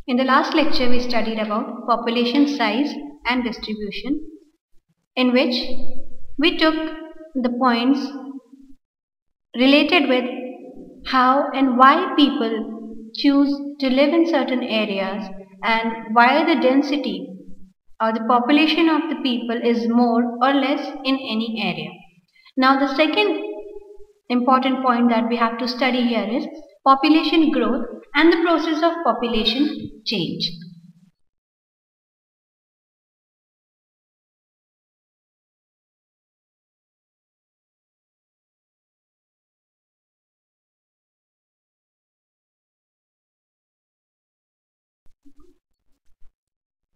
In the last lecture, we studied about population size and distribution, in which we took the points related with how and why people choose to live in certain areas and why the density or the population of the people is more or less in any area. Now, the second important point that we have to study here is population growth and the process of population change.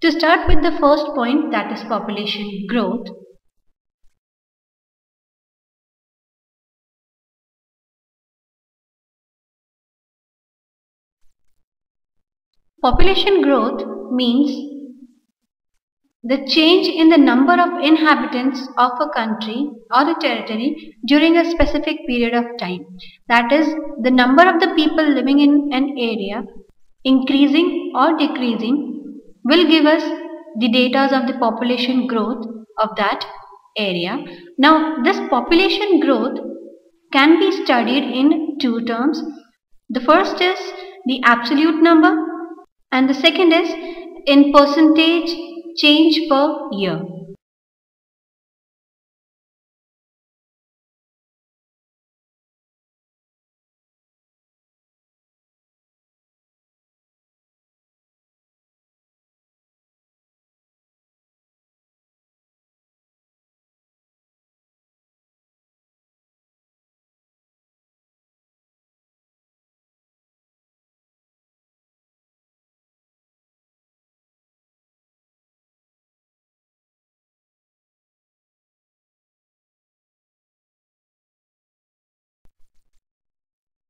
To start with the first point, that is population growth. Population growth means the change in the number of inhabitants of a country or a territory during a specific period of time. That is, the number of the people living in an area increasing or decreasing will give us the data of the population growth of that area. Now, this population growth can be studied in two terms. The first is the absolute number, and the second is in percentage change per year.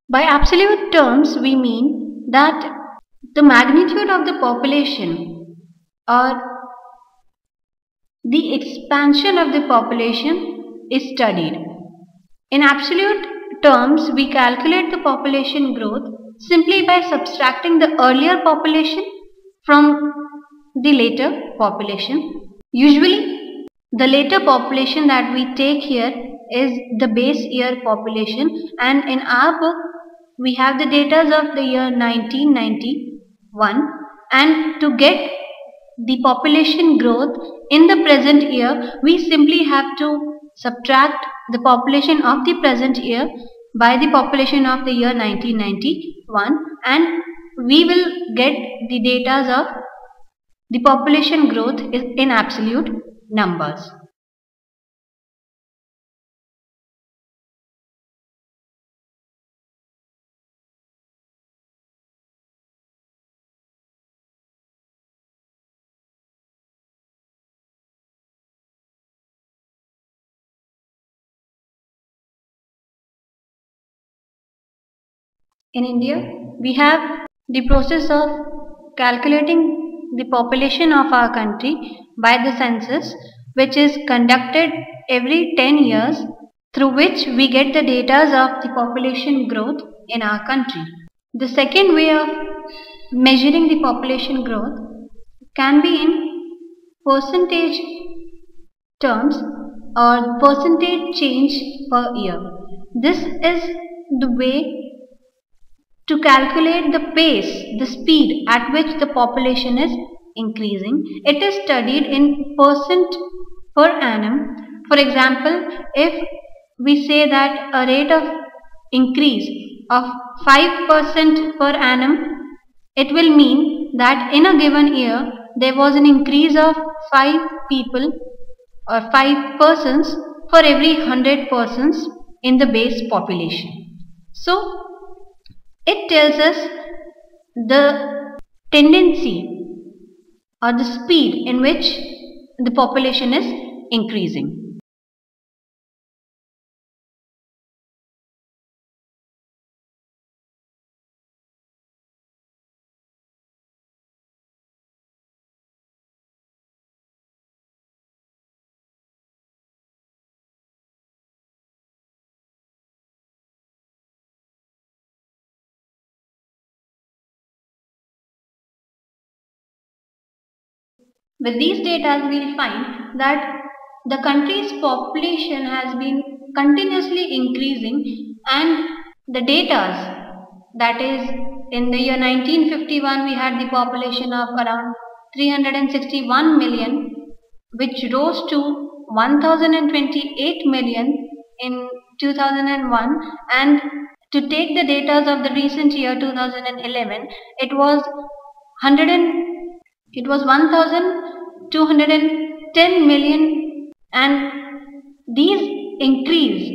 By absolute terms, we mean that the magnitude of the population or the expansion of the population is studied. In absolute terms, we calculate the population growth simply by subtracting the earlier population from the later population. Usually, the later population that we take here is the base year population, and in our book we have the data of the year 1991, and to get the population growth in the present year, we simply have to subtract the population of the present year by the population of the year 1991, and we will get the data of the population growth in absolute numbers. In India, we have the process of calculating the population of our country by the census, which is conducted every 10 years, through which we get the data of the population growth in our country. The second way of measuring the population growth can be in percentage terms or percentage change per year. This is the way to calculate the pace, the speed at which the population is increasing. It is studied in percent per annum. For example, if we say that a rate of increase of 5% per annum, it will mean that in a given year there was an increase of 5 people or 5 persons for every 100 persons in the base population. So, it tells us the tendency or the speed in which the population is increasing. With these data, we will find that the country's population has been continuously increasing, and the data, that is, in the year 1951 we had the population of around 361 million, which rose to 1028 million in 2001, and to take the data of the recent year 2011, it was 100 it was 1210 million, and these increase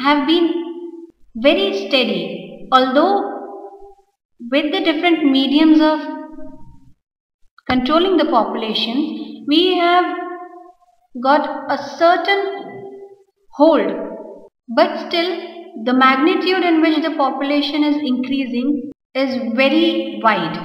have been very steady, although with the different mediums of controlling the population, we have got a certain hold, but still the magnitude in which the population is increasing is very wide,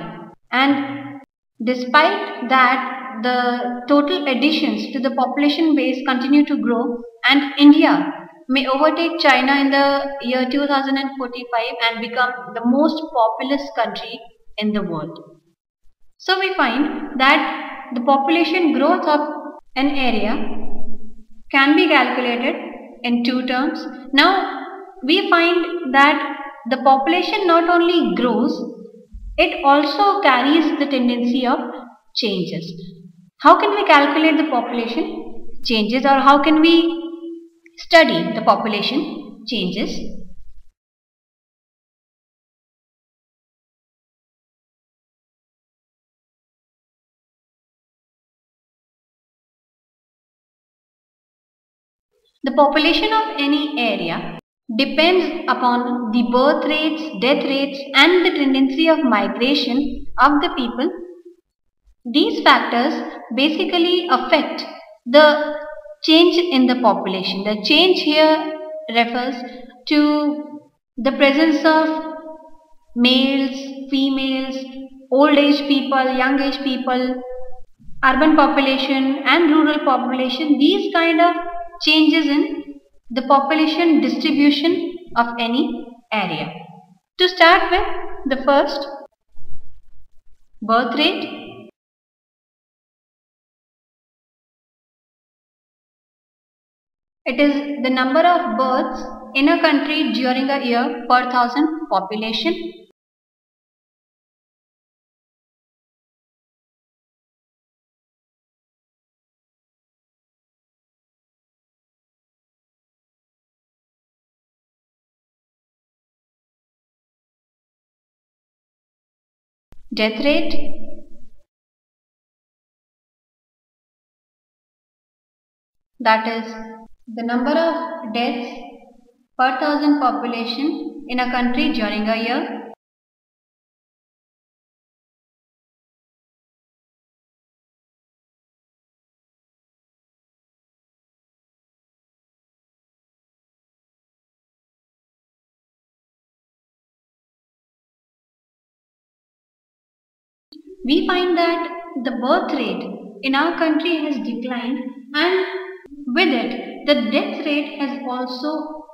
and despite that the total additions to the population base continue to grow, and India may overtake China in the year 2045 and become the most populous country in the world. So we find that the population growth of an area can be calculated in two terms. Now we find that the population not only grows, it also carries the tendency of changes. How can we calculate the population changes, or how can we study the population changes? The population of any area depends upon the birth rates, death rates, and the tendency of migration of the people. These factors basically affect the change in the population. The change here refers to the presence of males, females, old age people, young age people, urban population and rural population. These kind of changes in the population distribution of any area. To start with, the first, birth rate. It is the number of births in a country during a year per thousand population. Death rate. That is the number of deaths per thousand population in a country during a year. We find that the birth rate in our country has declined, and with it the death rate has also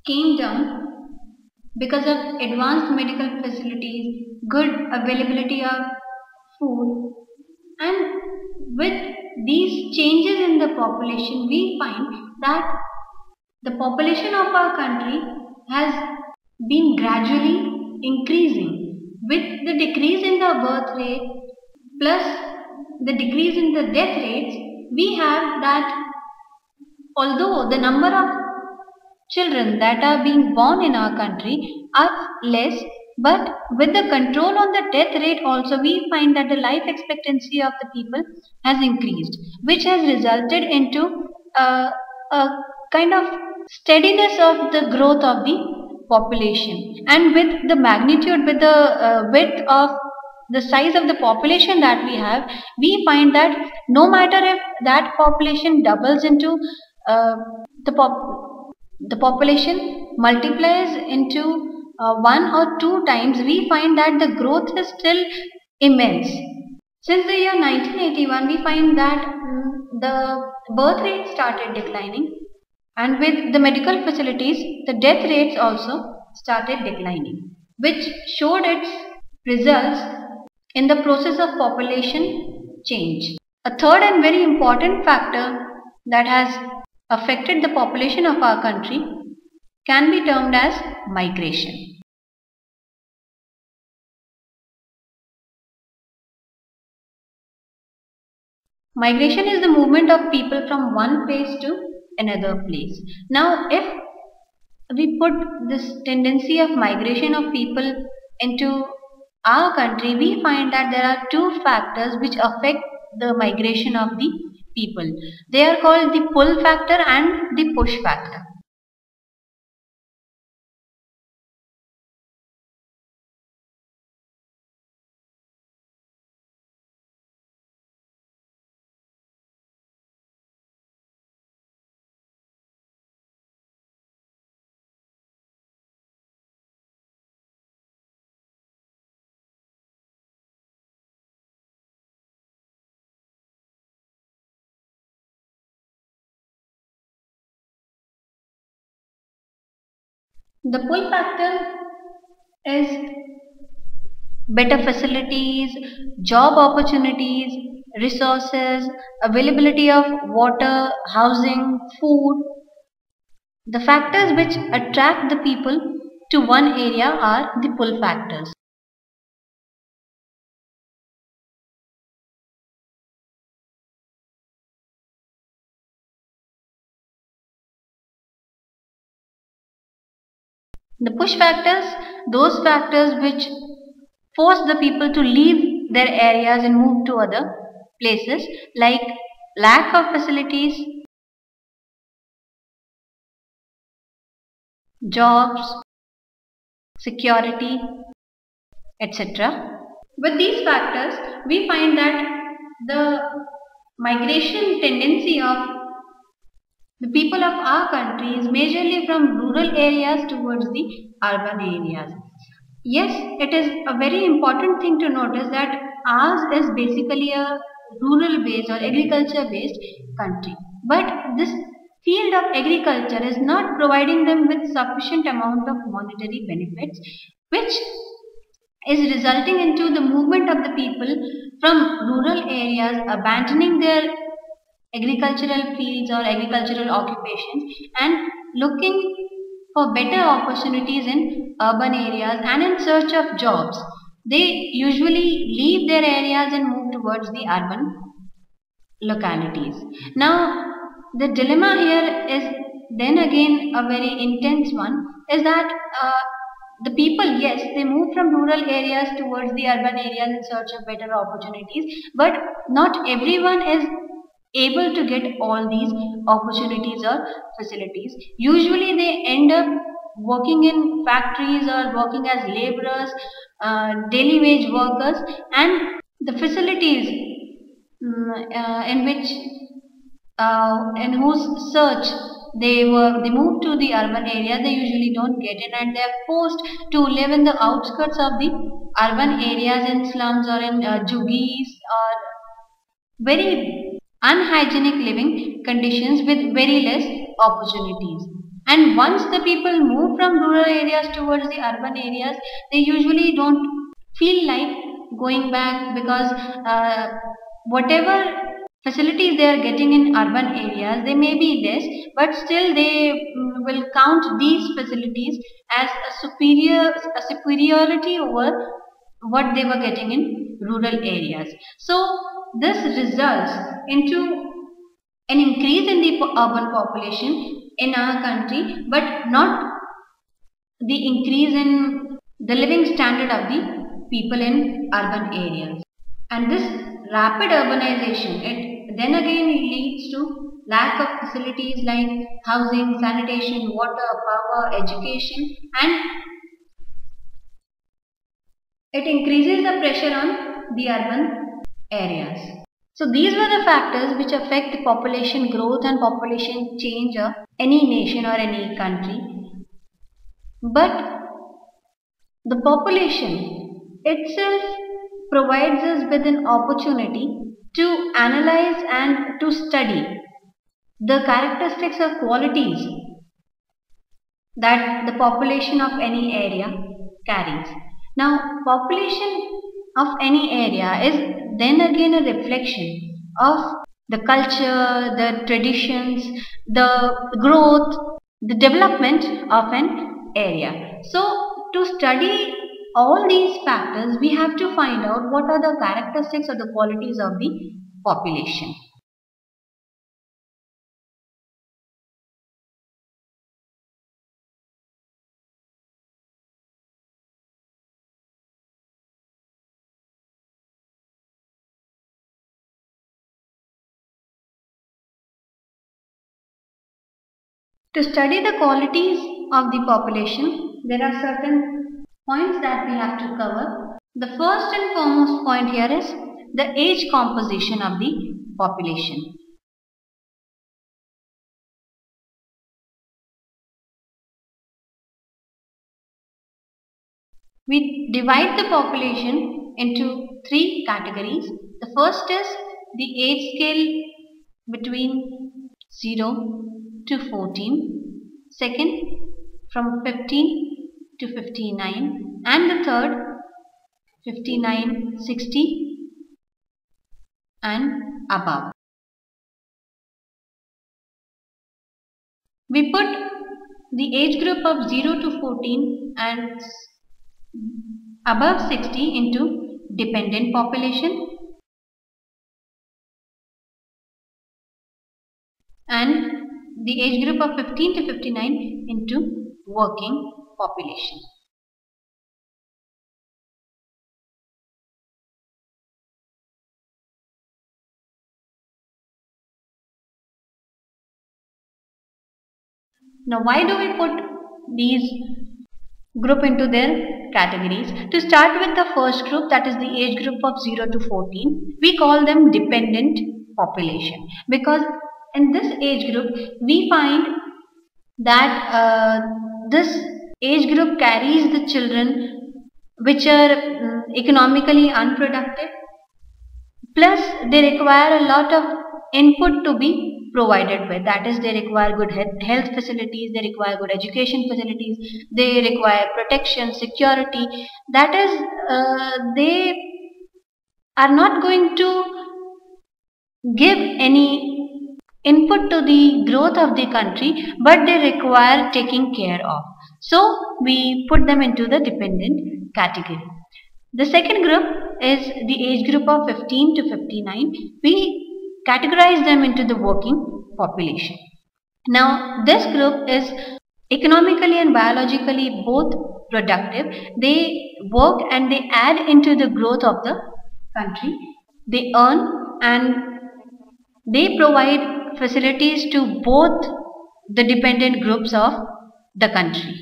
came down because of advanced medical facilities, good availability of food, and with these changes in the population, we find that the population of our country has been gradually increasing. With the decrease in the birth rate plus the decrease in the death rates, we have that although the number of children that are being born in our country are less, but with the control on the death rate also, we find that the life expectancy of the people has increased, which has resulted into a kind of steadiness of the growth of the population. And with the magnitude, with the width of the size of the population that we have, we find that no matter if that population doubles into uh, the the population multiplies into one or two times, we find that the growth is still immense. Since the year 1981, we find that the birth rate started declining, and with the medical facilities, the death rates also started declining, which showed its results in the process of population change. A third and very important factor that has affected the population of our country can be termed as migration. Migration is the movement of people from one place to another place. Now, if we put this tendency of migration of people into our country, we find that there are two factors which affect the migration of the people. They are called the pull factor and the push factor. The pull factor is better facilities, job opportunities, resources, availability of water, housing, food. The factors which attract the people to one area are the pull factors. The push factors, those factors which force the people to leave their areas and move to other places, like lack of facilities, jobs, security, etc. With these factors, we find that the migration tendency of the people of our country is majorly from rural areas towards the urban areas. Yes, it is a very important thing to notice that ours is basically a rural based or agriculture based country. But this field of agriculture is not providing them with sufficient amount of monetary benefits, which is resulting into the movement of the people from rural areas abandoning their agricultural fields or agricultural occupations and looking for better opportunities in urban areas and in search of jobs. They usually leave their areas and move towards the urban localities. Now, the dilemma here is then again a very intense one, is that the people, yes, they move from rural areas towards the urban areas in search of better opportunities, but not everyone is able to get all these opportunities or facilities. Usually they end up working in factories or working as laborers, daily wage workers, and the facilities in which in whose search they move to the urban area, they usually don't get it, and they are forced to live in the outskirts of the urban areas in slums or in juggies or very unhygienic living conditions with very less opportunities. And once the people move from rural areas towards the urban areas, they usually don't feel like going back, because whatever facilities they are getting in urban areas, they may be less, but still they will count these facilities as a superiority over what they were getting in rural areas. So this results into an increase in the urban population in our country, but not the increase in the living standard of the people in urban areas. And this rapid urbanization, it then again leads to lack of facilities like housing, sanitation, water, power, education, and it increases the pressure on the urban areas. So these were the factors which affect the population growth and population change of any nation or any country. But the population itself provides us with an opportunity to analyze and to study the characteristics or qualities that the population of any area carries. Now, population of any area is then again a reflection of the culture, the traditions, the growth, the development of an area. So to study all these factors, we have to find out what are the characteristics or the qualities of the population. To study the qualities of the population, there are certain points that we have to cover. The first and foremost point here is the age composition of the population. We divide the population into three categories. The first is the age scale between 0 to 14. Second, from 15 to 59. And the third, 59, 60 and above. We put the age group of 0 to 14 and above 60 into dependent population and the age group of 15 to 59 into working population. Now why do we put these group into their categories? To start with the first group, that is the age group of 0 to 14, we call them dependent population, because in this age group we find that this age group carries the children which are economically unproductive, plus they require a lot of input to be provided with. That is, they require good health facilities, they require good education facilities, they require protection, security. That is, they are not going to give any input to the growth of the country, but they require taking care of. So we put them into the dependent category. The second group is the age group of 15 to 59. We categorize them into the working population. Now this group is economically and biologically both productive. They work and they add into the growth of the country. They earn and they provide facilities to both the dependent groups of the country.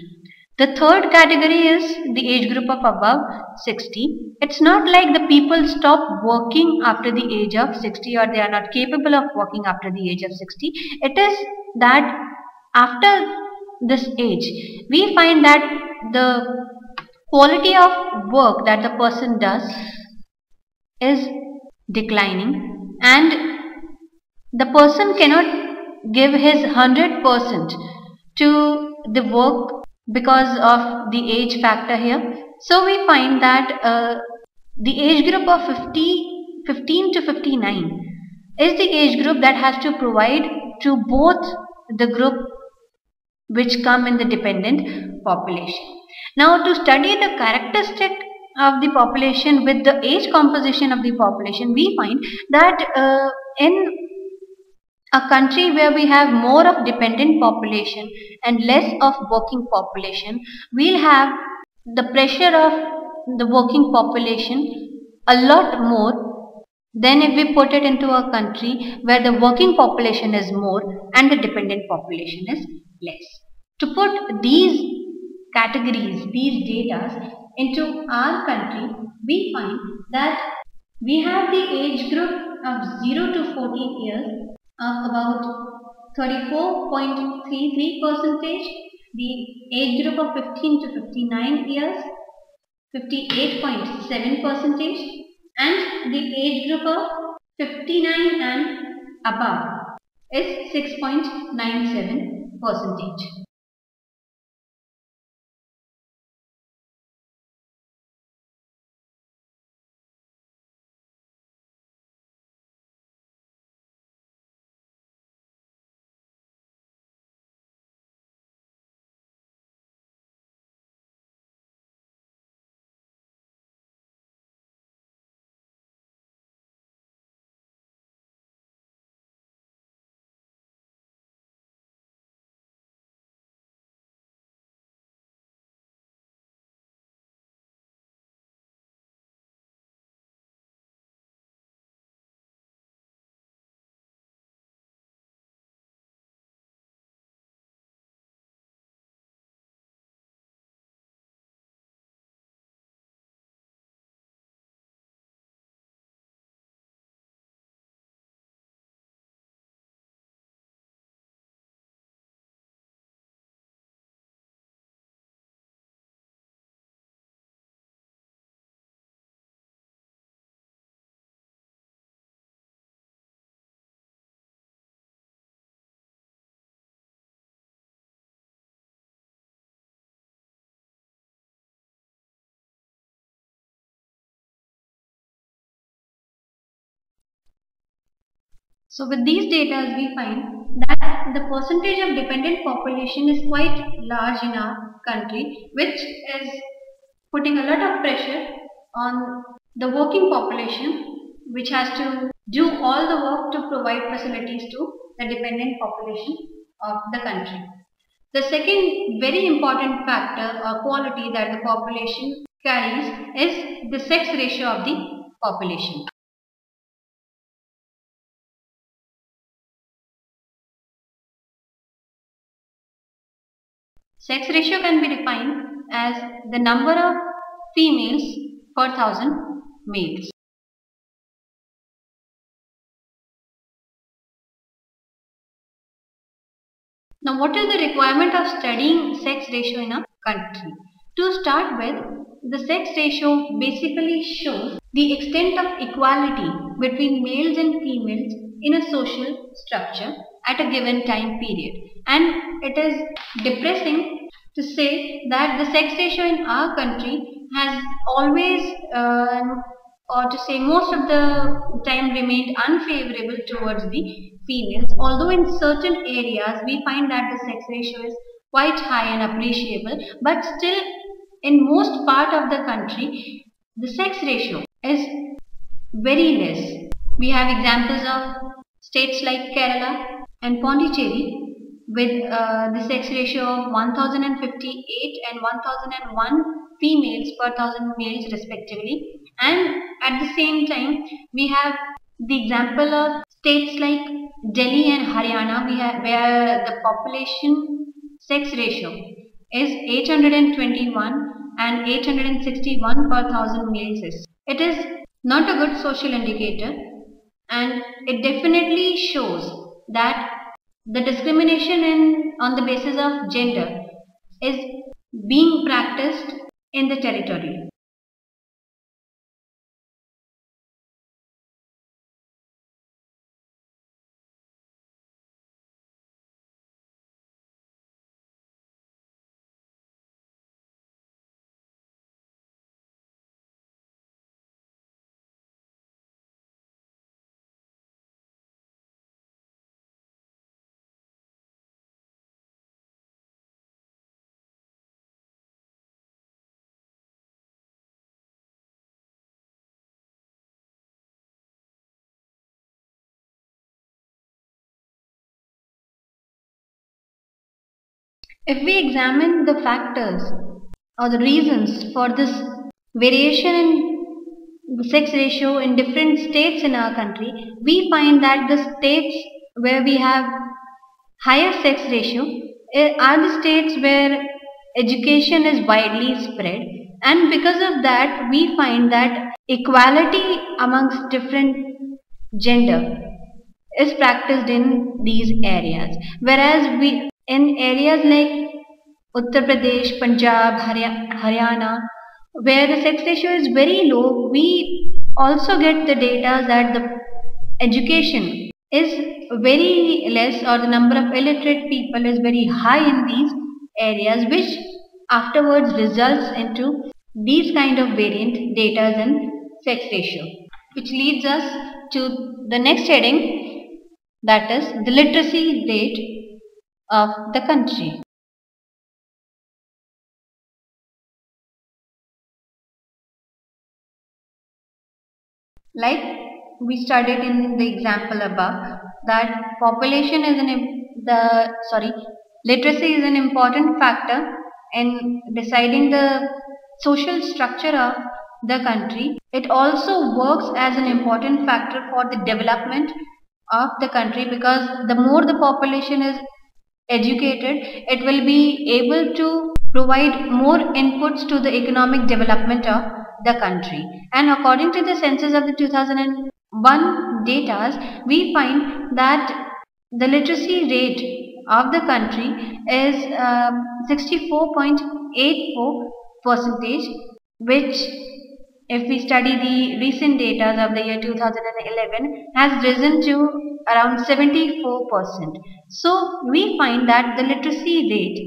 The third category is the age group of above 60. It's not like the people stop working after the age of 60 or they are not capable of working after the age of 60. It is that after this age, we find that the quality of work that the person does is declining and the person cannot give his 100% to the work because of the age factor here. So we find that the age group of 15 to 59 is the age group that has to provide to both the group which come in the dependent population. Now to study the characteristic of the population with the age composition of the population, we find that in a country where we have more of dependent population and less of working population, we'll have the pressure of the working population a lot more than if we put it into a country where the working population is more and the dependent population is less. To put these categories, these data into our country, we find that we have the age group of 0 to 14 years of about 34.33 percentage, the age group of 15 to 59 years 58.7 percentage, and the age group of 59 and above is 6.97 percentage. So with these data, we find that the percentage of dependent population is quite large in our country, which is putting a lot of pressure on the working population, which has to do all the work to provide facilities to the dependent population of the country. The second very important factor or quality that the population carries is the sex ratio of the population. Sex ratio can be defined as the number of females per thousand males. Now, what is the requirement of studying sex ratio in a country? To start with, the sex ratio basically shows the extent of equality between males and females in a social structure at a given time period. And it is depressing to say that the sex ratio in our country has always or to say most of the time remained unfavorable towards the females, although in certain areas we find that the sex ratio is quite high and appreciable, but still in most part of the country the sex ratio is very less. We have examples of states like Kerala and Pondicherry with the sex ratio of 1058 and 1001 females per thousand males respectively, and at the same time we have the example of states like Delhi and Haryana where the population sex ratio is 821 and 861 per thousand males. It is not a good social indicator, and it definitely shows that the discrimination on the basis of gender is being practiced in the territory. If we examine the factors or the reasons for this variation in the sex ratio in different states in our country, we find that the states where we have higher sex ratio are the states where education is widely spread, and because of that we find that equality amongst different gender is practiced in these areas, whereas we in areas like Uttar Pradesh, Punjab, Haryana, where the sex ratio is very low, we also get the data that the education is very less, or the number of illiterate people is very high in these areas, which afterwards results into these kind of variant data and sex ratio, which leads us to the next heading, that is the literacy rate of the country. Like we studied in the example above, that population is literacy is an important factor in deciding the social structure of the country. It also works as an important factor for the development of the country, because the more the population is educated, it will be able to provide more inputs to the economic development of the country. And according to the census of the 2001 data, we find that the literacy rate of the country is 64.84 percentage, which if we study the recent data of the year 2011 has risen to around 74%. So we find that the literacy rate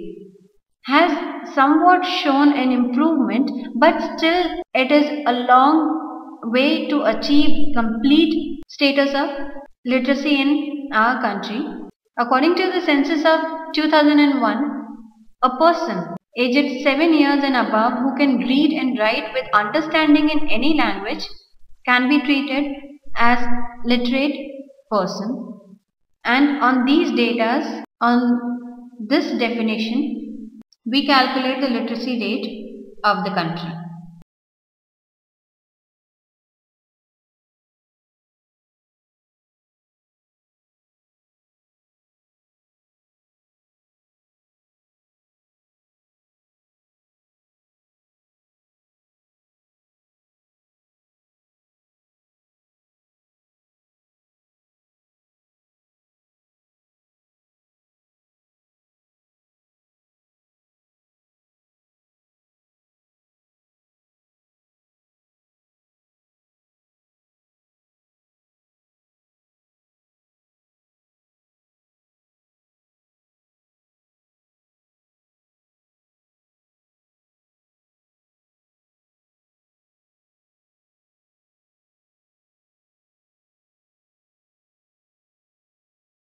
has somewhat shown an improvement, but still it is a long way to achieve complete status of literacy in our country. According to the census of 2001, a person aged 7 years and above who can read and write with understanding in any language can be treated as literate person. And on these data, on this definition, we calculate the literacy rate of the country.